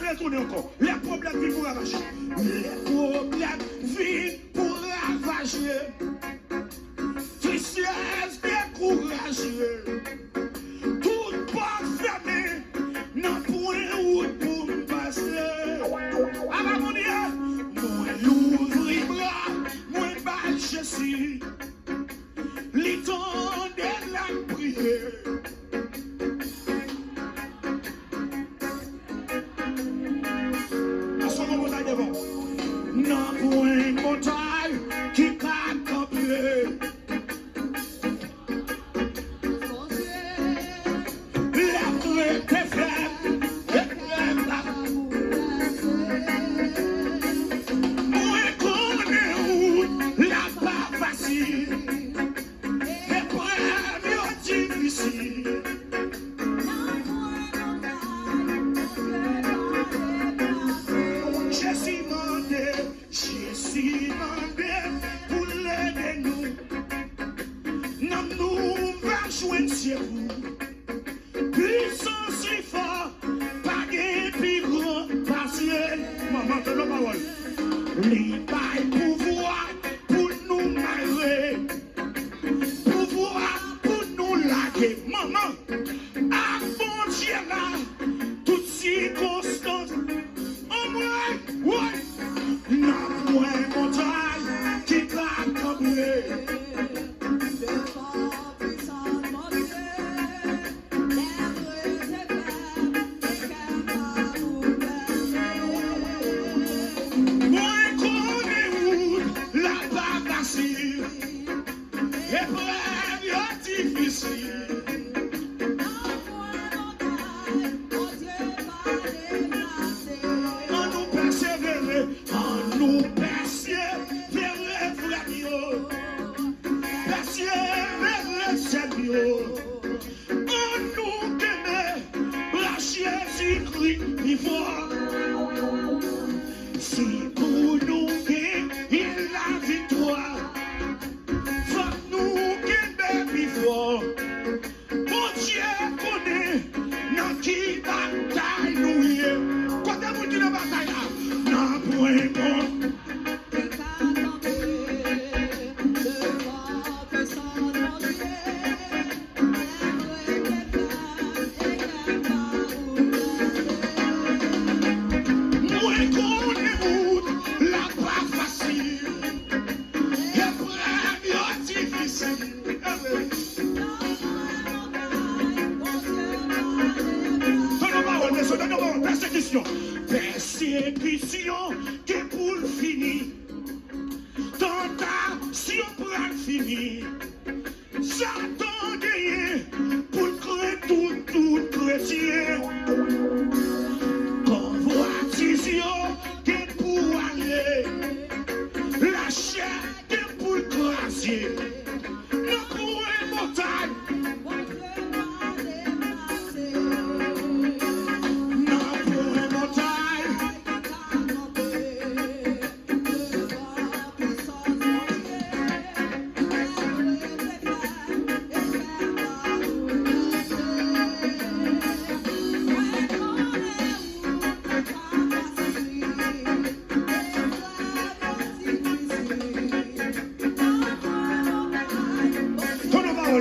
retourner encore. Les problèmes viennent pour ravager. Les problèmes viennent pour ravager. Tristesse découragée. Tout pas fermé. N'a point route pour me passer. Ah, mon Dieu, moi l'ouvrir bras, moi bal je suis. L'étend de la prière. À ce moment-là devant, n'a point montagne qui va camper. La crête est faible, et crête la moi connais où la pas facile. Les premiers difficiles. J'ai demandé pour l'aider nous. Non, nous va jouer chez vous. Puissance si fort, pas de plus grand partiel. Maman, te la parole. Les bails pouvoir pour nous marrer. Pouvoir pour nous laguer. Maman, à bon Dieu là, toutes circonstances. Oh, ouais, ouais. N'a point montagne qui va tomber. Moi connais où la barre facile et près difficile. On nous persévérer, on nous persévérer, Flavio. Persévérer, Sergio. On nous connaît, la Jésus-Christ, il faut. Si pour nous il la victoire, faut nous gagner, il faut. Mon Dieu connaît, dans qui bataille nous y est. Quand vous dites la bataille là, n'a point bon. Moi connais-vous la pas facile, et première difficile. Donne-moi persécution. Persécution qui est pour le finir. Tentation pour le finir. Satan gagné pour créer tout chrétien. Convoitisation qui est pour aller. La chair qui est pour le crasier. Non pour une montagne.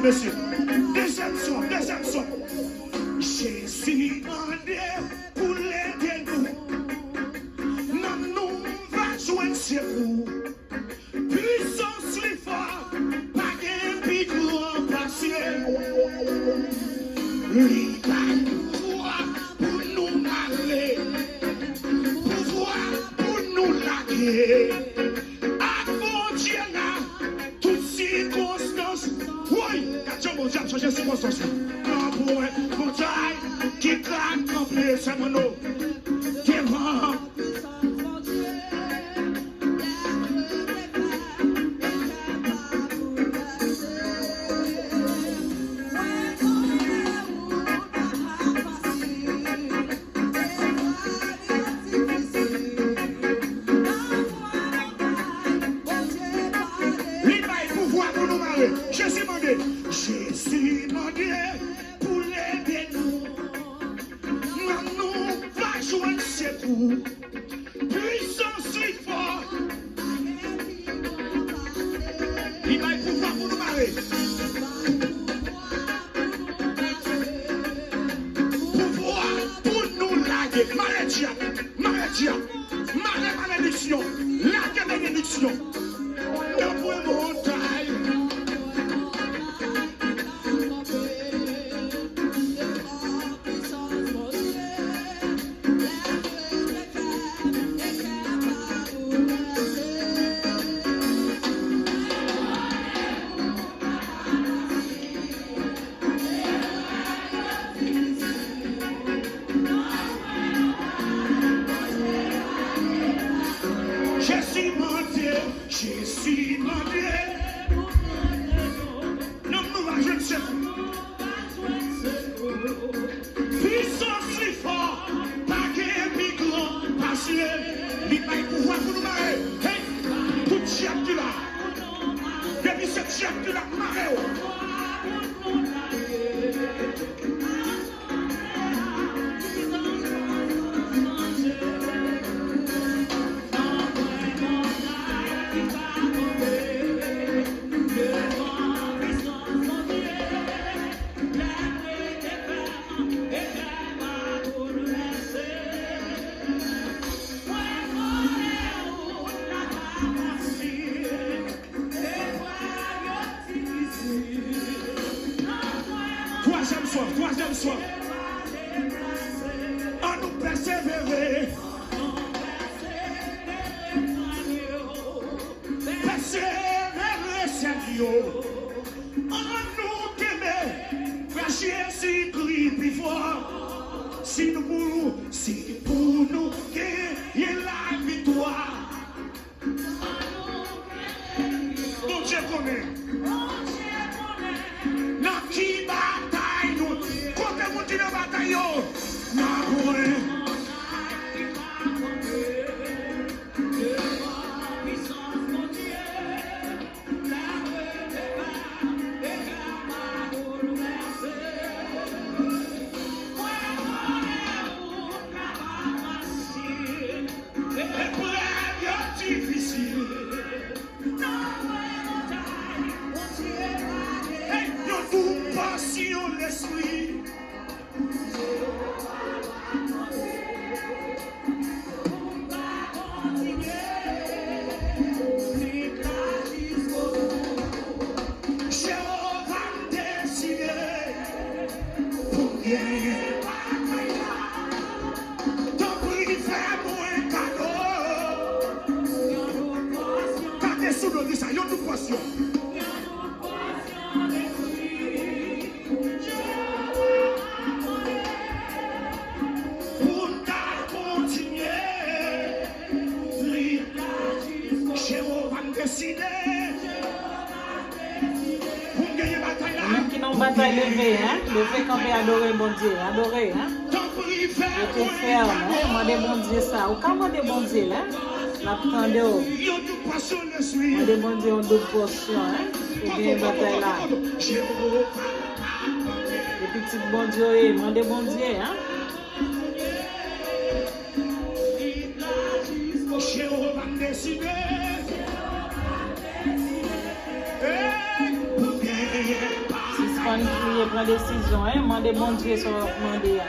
Monsieur, deuxième son. Jésus demandé pour l'aider nous. Non, nous va jouer chez vous. Puissance les forts, pas de plus grand partiel. Lui va pouvoir pour nous marrer, pouvoir pour nous laguer. À bon Dieu là, toutes circonstances. Oui, quand mon Dieu a changé circonstances. Non, pour une montagne qui craque complet, c'est mon eau. Qui est grand. Jésus demandé pour l'aider nous. Non, nous va jouer. pour puissance si fort. Il va pouvoir pour nous marrer. Pouvoir pour nous laguer. Malédiction. Malédiction. La bénédiction. Le point montagne. Jésus, mon Dieu, non, nous va jouer ce puissance si fort, pas qu'un piquant, parce que il va pouvoir pour nous marrer. Hey, tout chien qui là, depuis cette chien qui là, marrer. Troisième soir, on nous persévérer. Persévérer, Seigneur. On nous aimer. Jésus crie plus fort. Si pour nous gagner la victoire. Mon Dieu connaît. Dans qui bataille nous? Combien de monde dans bataille? Bataille levée, hein? Levé quand on adorer mon Dieu, adorer, hein? Je te ferme, hein? Demandez mon Dieu ça. Ou comment demandez mon Dieu, là? L'attendez, demandez mon Dieu en double portion, hein? Ou bien bataille là. Les petits bon Dieu, demandez mon Dieu, hein? Quand il prend décision, hein, demandez mon Dieu sur demander.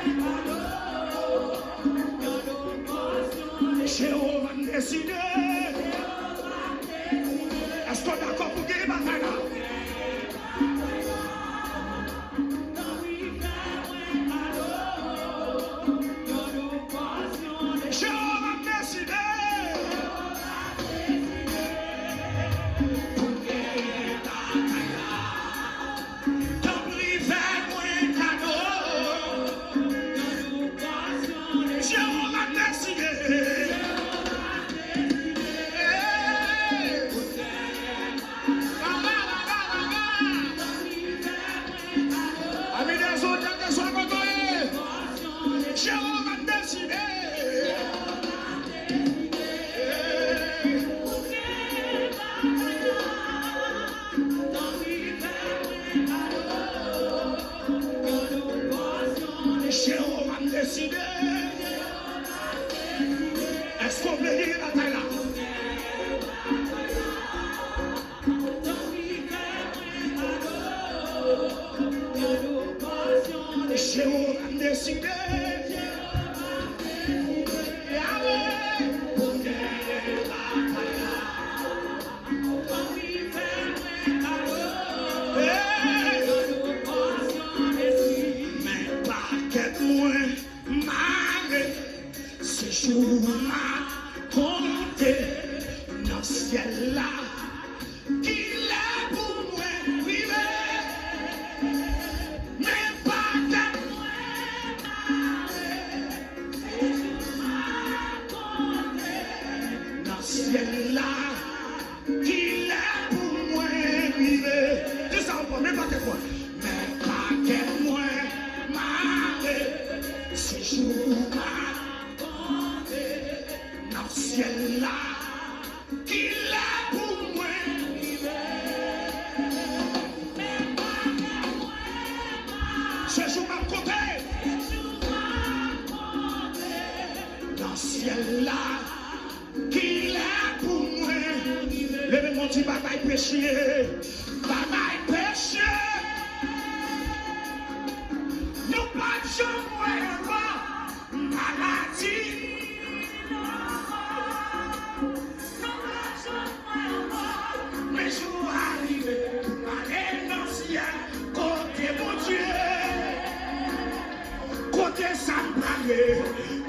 Jéhovah décidé. Est-ce qu'on est d'accord pour gagner la bataille là? Jéhovah décidé. Est-ce qu'on peut lire la taille là? J'ai décidé. Compter dans le ciel là, qu'il est pour moi vivre, mais pas de moi dans le ciel là, qu'il est pour moi vivre. Dis ça encore, mais pas de moi, mais pas de moi, c'est jour ciel là, qu'il est pour moi c'est jour ma côté dans ciel là, qu'il est pour moi. Levez mon petit bagaille péché, bagaille péché. Nous pas de jamais maladie.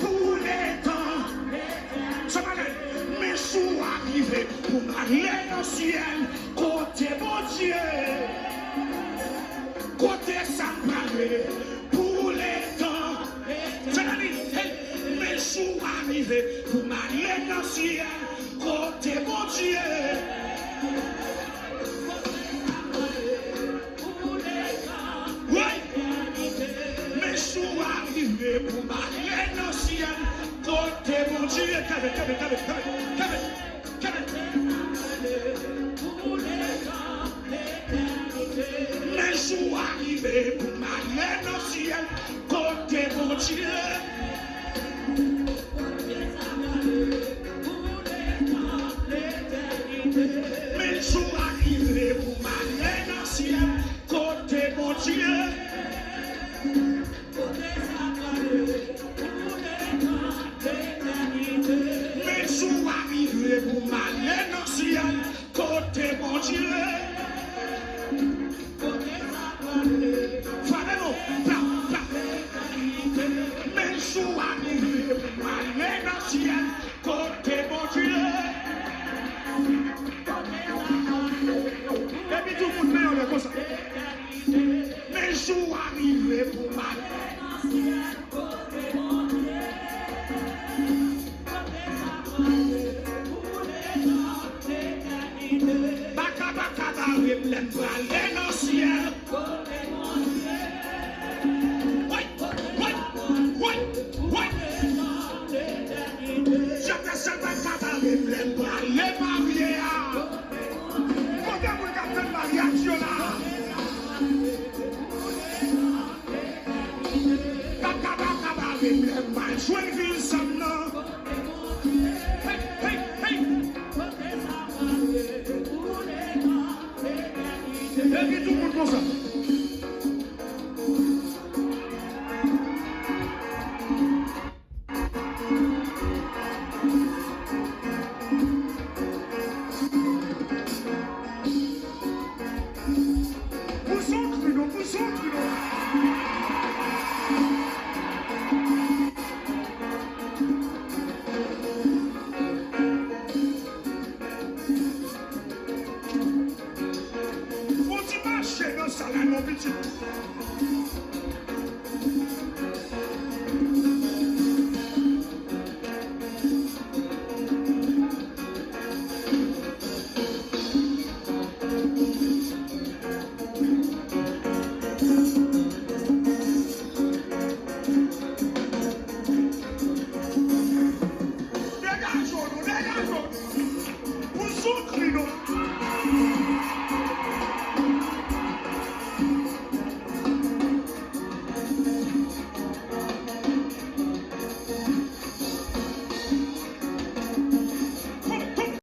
Pour les temps, mes sous arrivés pour m'aller dans le ciel, côté mon Dieu, côté ça m'aller pour les temps, mes sous arrivés pour m'aller dans le ciel, côté mon Dieu. Pour m'aller dans le ciel, côté mon Dieu, mes jours arrivés pour m'aller dans le ciel, côté mon Dieu. Mes jours arrivés pour m'aller dans le ciel, côté mon Dieu. Mes jours arrivés pour m'aller dans le ciel, côté mon Dieu. Mes jours arrivés pour m'aller dans le ciel, côté mon Dieu. Et puis tout le monde met comme ça. Mes jours arrivés pour m'aller dans le ciel, côté mon Dieu. Baka baka ba replem pour aller dans le ciel. Tout le monde comme ça.